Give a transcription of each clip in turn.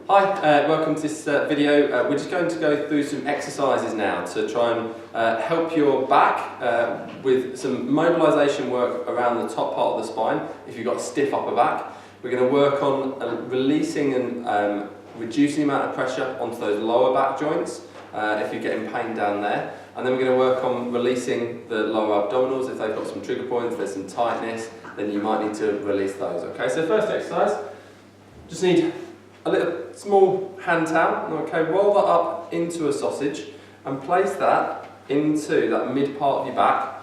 Hi, welcome to this video. We're just going to go through some exercises now to try and help your back with some mobilisation work around the top part of the spine if you've got a stiff upper back. We're going to work on releasing and reducing the amount of pressure onto those lower back joints if you're getting pain down there. And then we're going to work on releasing the lower abdominals. If they've got some trigger points, there's some tightness, then you might need to release those. Okay, so first exercise, just need a little small hand towel. Okay, roll that up into a sausage and place that into that mid part of your back.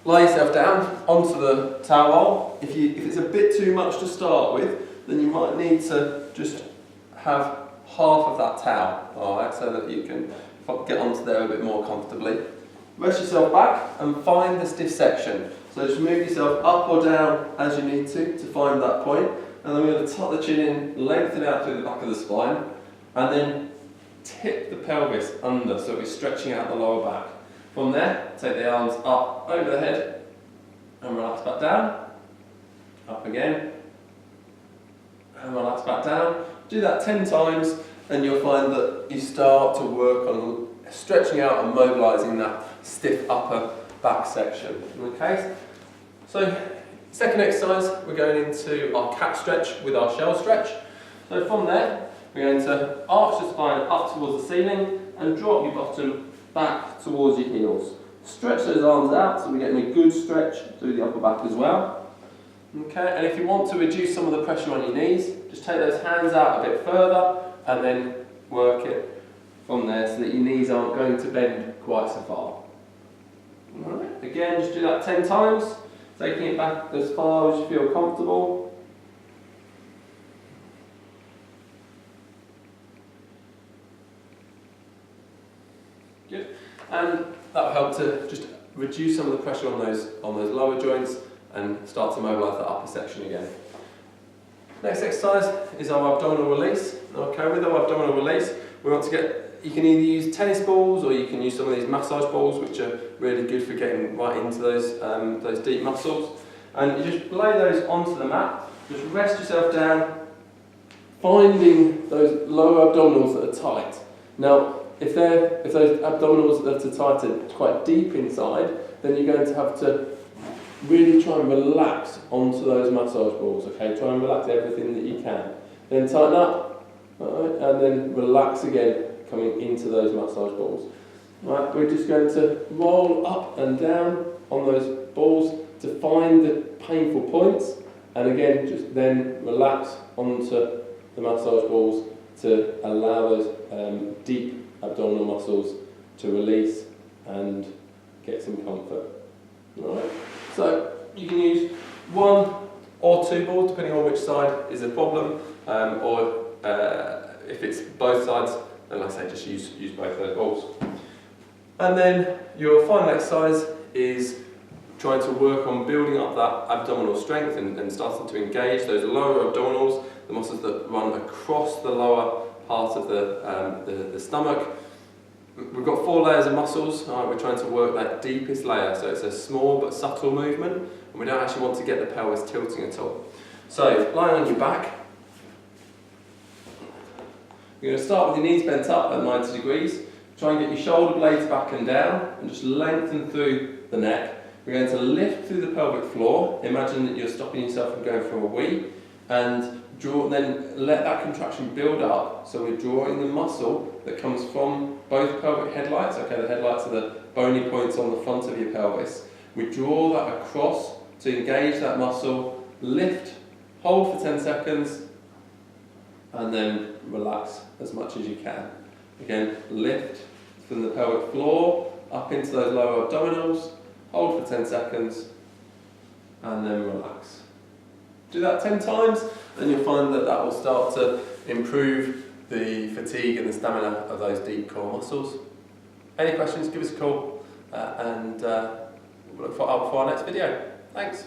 Lie yourself down onto the towel roll. If it's a bit too much to start with, then you might need to just have half of that towel, alright, so that you can get onto there a bit more comfortably. Rest yourself back and find the stiff section. So just move yourself up or down as you need to find that point. And then we're going to tuck the chin in, lengthen out through the back of the spine, and then tip the pelvis under so we're stretching out the lower back. From there, take the arms up over the head and relax back down. Up again and relax back down. Do that 10 times and you'll find that you start to work on stretching out and mobilising that stiff upper back section. Okay, so second exercise, we're going into our cat stretch with our shell stretch. So from there, we're going to arch the spine up towards the ceiling and drop your bottom back towards your heels. Stretch those arms out so we're getting a good stretch through the upper back as well. Okay, and if you want to reduce some of the pressure on your knees, just take those hands out a bit further and then work it from there so that your knees aren't going to bend quite so far. Alright, again, just do that 10 times. Taking it back as far as you feel comfortable. Good. And that will help to just reduce some of the pressure on those lower joints and start to mobilise that upper section again. Next exercise is our abdominal release. Okay, with our abdominal release, we want to you can either use tennis balls or you can use some of these massage balls, which are really good for getting right into those deep muscles. And you just lay those onto the mat, just rest yourself down, finding those lower abdominals that are tight. Now, if those abdominals that are tight are quite deep inside, then you're going to have to really try and relax onto those massage balls, okay? Try and relax everything that you can. Then tighten up, right, and then relax again, coming into those massage balls. Right, we're just going to roll up and down on those balls to find the painful points, and again just then relax onto the massage balls to allow those deep abdominal muscles to release and get some comfort. Right. So you can use one or two balls depending on which side is a problem, or if it's both sides, then like I say, just use both those balls. And then your final exercise is trying to work on building up that abdominal strength and starting to engage those lower abdominals, the muscles that run across the lower part of the stomach. We've got 4 layers of muscles. All right, we're trying to work that deepest layer, so it's a small but subtle movement, and we don't actually want to get the pelvis tilting at all. So, lying on your back, you're going to start with your knees bent up at 90 degrees. Try and get your shoulder blades back and down, and just lengthen through the neck. We're going to lift through the pelvic floor. Imagine that you're stopping yourself from going for a wee, and then let that contraction build up. So we're drawing the muscle that comes from both pelvic headlights. Okay, the headlights are the bony points on the front of your pelvis. We draw that across to engage that muscle, lift, hold for 10 seconds, and then relax as much as you can. Again, lift from the pelvic floor up into those lower abdominals, hold for 10 seconds, and then relax. Do that 10 times, and you'll find that that will start to improve the fatigue and the stamina of those deep core muscles. Any questions, give us a call, and we'll look for our next video. Thanks.